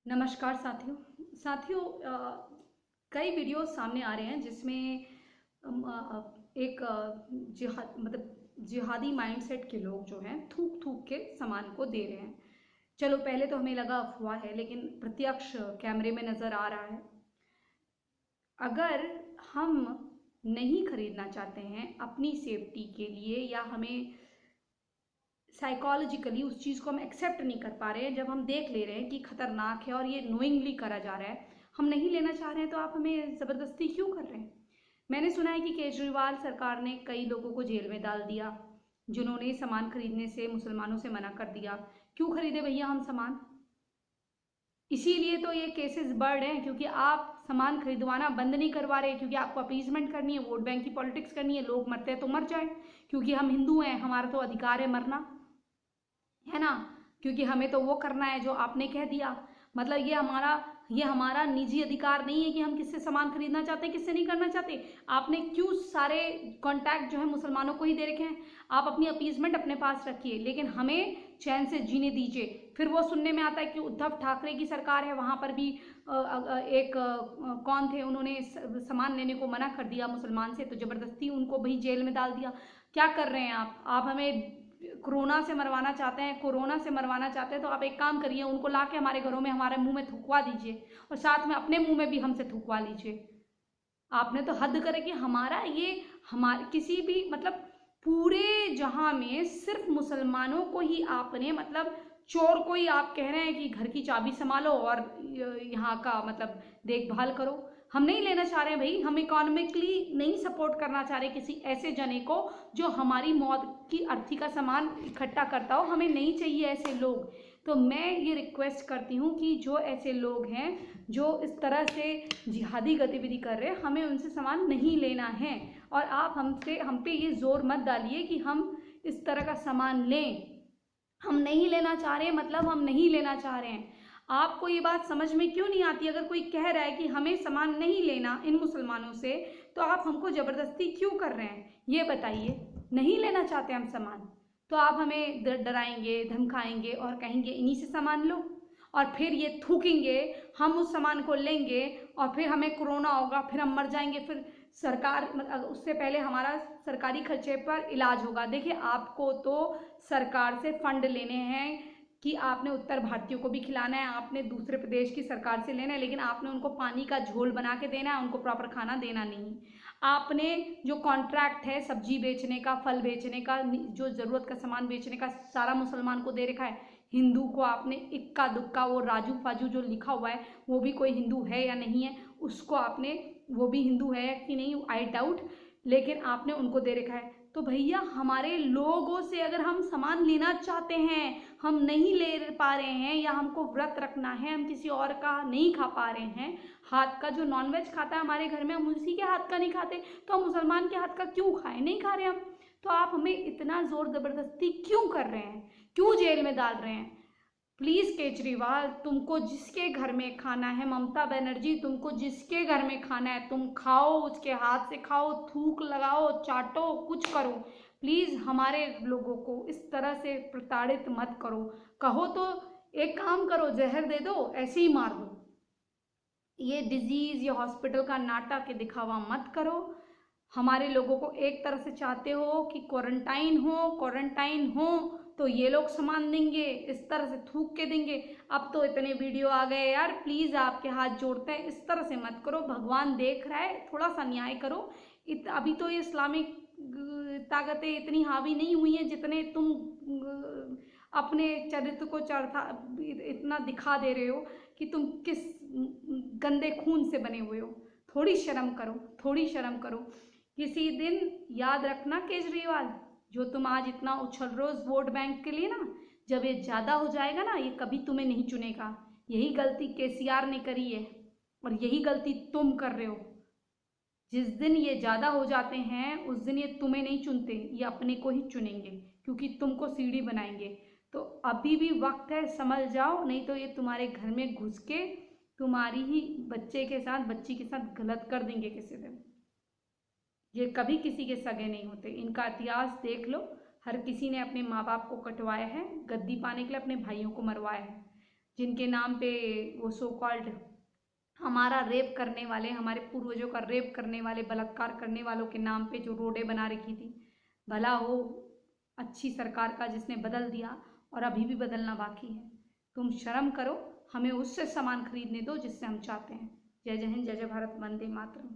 नमस्कार साथियों। साथियों, कई वीडियो सामने आ रहे हैं जिसमें एक जिहादी माइंडसेट के लोग जो हैं थूक थूक के सामान को दे रहे हैं। चलो, पहले तो हमें लगा अफवाह है, लेकिन प्रत्यक्ष कैमरे में नज़र आ रहा है। अगर हम नहीं खरीदना चाहते हैं अपनी सेफ्टी के लिए, या हमें साइकोलॉजिकली उस चीज़ को हम एक्सेप्ट नहीं कर पा रहे हैं, जब हम देख ले रहे हैं कि खतरनाक है और ये नोइंगली करा जा रहा है, हम नहीं लेना चाह रहे हैं, तो आप हमें ज़बरदस्ती क्यों कर रहे हैं? मैंने सुना है कि केजरीवाल सरकार ने कई लोगों को जेल में डाल दिया जिन्होंने सामान खरीदने से मुसलमानों से मना कर दिया। क्यों खरीदे भैया हम सामान? इसीलिए तो ये केसेस बढ़ रहे हैं, क्योंकि आप सामान खरीदवाना बंद नहीं करवा रहे, क्योंकि आपको अपीजमेंट करनी है, वोट बैंक की पॉलिटिक्स करनी है। लोग मरते हैं तो मर जाए, क्योंकि हम हिंदू हैं, हमारा तो अधिकार है मरना, है ना? क्योंकि हमें तो वो करना है जो आपने कह दिया। मतलब ये हमारा निजी अधिकार नहीं है कि हम किससे सामान खरीदना चाहते हैं, किससे नहीं करना चाहते। आपने क्यों सारे कॉन्टैक्ट जो है मुसलमानों को ही दे रखे हैं? आप अपनी अपीजमेंट अपने पास रखिए, लेकिन हमें चैन से जीने दीजिए। फिर वो सुनने में आता है कि उद्धव ठाकरे की सरकार है, वहां पर भी कौन थे, उन्होंने सामान लेने को मना कर दिया मुसलमान से, तो जबरदस्ती उनको भी जेल में डाल दिया। क्या कर रहे हैं आप हमें कोरोना से मरवाना चाहते हैं? कोरोना से मरवाना चाहते हैं तो आप एक काम करिए, उनको ला के हमारे घरों में हमारे मुंह में थूकवा दीजिए, और साथ में अपने मुंह में भी हमसे थूकवा लीजिए। आपने तो हद करे कि हमारा ये हमारे किसी भी मतलब पूरे जहां में सिर्फ मुसलमानों को ही आपने मतलब चोर को ही आप कह रहे हैं कि घर की चाबी संभालो और यहाँ का मतलब देखभाल करो। हम नहीं लेना चाह रहे हैं भाई, हम इकोनॉमिकली नहीं सपोर्ट करना चाह रहे किसी ऐसे जने को जो हमारी मौत की अर्थी का सामान इकट्ठा करता हो। हमें नहीं चाहिए ऐसे लोग। तो मैं ये रिक्वेस्ट करती हूँ कि जो ऐसे लोग हैं जो इस तरह से जिहादी गतिविधि कर रहे हैं, हमें उनसे सामान नहीं लेना है। और आप हम पे ये जोर मत डालिए कि हम इस तरह का सामान लें। हम नहीं लेना चाह रहे हैं, मतलब हम नहीं लेना चाह रहे हैं। आपको ये बात समझ में क्यों नहीं आती? अगर कोई कह रहा है कि हमें सामान नहीं लेना इन मुसलमानों से, तो आप हमको जबरदस्ती क्यों कर रहे हैं, ये बताइए। नहीं लेना चाहते हम सामान, तो आप हमें डराएंगे, धमकाएंगे और कहेंगे इन्हीं से सामान लो, और फिर ये थूकेंगे, हम उस सामान को लेंगे और फिर हमें कोरोना होगा, फिर हम मर जाएंगे, फिर सरकार उससे पहले हमारा सरकारी खर्चे पर इलाज होगा। देखिए, आपको तो सरकार से फंड लेने हैं कि आपने उत्तर भारतीयों को भी खिलाना है, आपने दूसरे प्रदेश की सरकार से लेना है, लेकिन आपने उनको पानी का झोल बना के देना है, उनको प्रॉपर खाना देना नहीं। आपने जो कॉन्ट्रैक्ट है सब्जी बेचने का, फल बेचने का, जो ज़रूरत का सामान बेचने का, सारा मुसलमान को दे रखा है। हिंदू को आपने इक्का दुक्का, वो राजू फाजू जो लिखा हुआ है, वो भी कोई हिंदू है या नहीं है, उसको आपने, वो भी हिंदू है कि नहीं आई डाउट, लेकिन आपने उनको दे रखा है। तो भैया, हमारे लोगों से अगर हम सामान लेना चाहते हैं, हम नहीं ले पा रहे हैं, या हमको व्रत रखना है, हम किसी और का नहीं खा पा रहे हैं, हाथ का जो नॉनवेज खाता है हमारे घर में, हम उसी के हाथ का नहीं खाते, तो हम मुसलमान के हाथ का क्यों खाएं? नहीं खा रहे हम। तो आप हमें इतना जोर जबरदस्ती क्यों कर रहे हैं, क्यों जेल में डाल रहे हैं? प्लीज केजरीवाल, तुमको जिसके घर में खाना है, ममता बनर्जी, तुमको जिसके घर में खाना है तुम खाओ, उसके हाथ से खाओ, थूक लगाओ, चाटो, कुछ करो। प्लीज हमारे लोगों को इस तरह से प्रताड़ित मत करो। कहो तो एक काम करो, जहर दे दो, ऐसे ही मार दो। ये डिजीज, ये हॉस्पिटल का नाटक, ये दिखावा मत करो। हमारे लोगों को एक तरह से चाहते हो कि क्वारंटाइन हो, क्वारंटाइन हो तो ये लोग सामान देंगे, इस तरह से थूक के देंगे। अब तो इतने वीडियो आ गए यार, प्लीज आपके हाथ जोड़ते हैं, इस तरह से मत करो। भगवान देख रहा है, थोड़ा सा न्याय करो। अभी तो ये इस्लामिक ताकतें इतनी हावी नहीं हुई हैं जितने तुम अपने चरित्र को चढ़ा इतना दिखा दे रहे हो कि तुम किस गंदे खून से बने हुए हो। थोड़ी शर्म करो, थोड़ी शर्म करो। किसी दिन याद रखना केजरीवाल, जो तुम आज इतना उछल रहे हो वोट बैंक के लिए ना, जब ये ज्यादा हो जाएगा ना, ये कभी तुम्हें नहीं चुनेगा। यही गलती केसीआर ने करी है, और यही गलती तुम कर रहे हो। जिस दिन ये ज्यादा हो जाते हैं उस दिन ये तुम्हें नहीं चुनते, ये अपने को ही चुनेंगे, क्योंकि तुमको सीढ़ी बनाएंगे। तो अभी भी वक्त है, संभल जाओ, नहीं तो ये तुम्हारे घर में घुस के तुम्हारी ही बच्चे के साथ, बच्ची के साथ गलत कर देंगे किसी दिन। ये कभी किसी के सगे नहीं होते, इनका इतिहास देख लो। हर किसी ने अपने माँ बाप को कटवाया है, गद्दी पाने के लिए अपने भाइयों को मरवाया है। जिनके नाम पे वो सो कॉल्ड हमारा रेप करने वाले, हमारे पूर्वजों का रेप करने वाले, बलात्कार करने वालों के नाम पे जो रोडें बना रखी थी, भला हो अच्छी सरकार का जिसने बदल दिया और अभी भी बदलना बाकी है। तुम शर्म करो, हमें उससे सामान खरीदने दो जिससे हम चाहते हैं। जय जय हिंद, जय जय भारत, वंदे मातरम।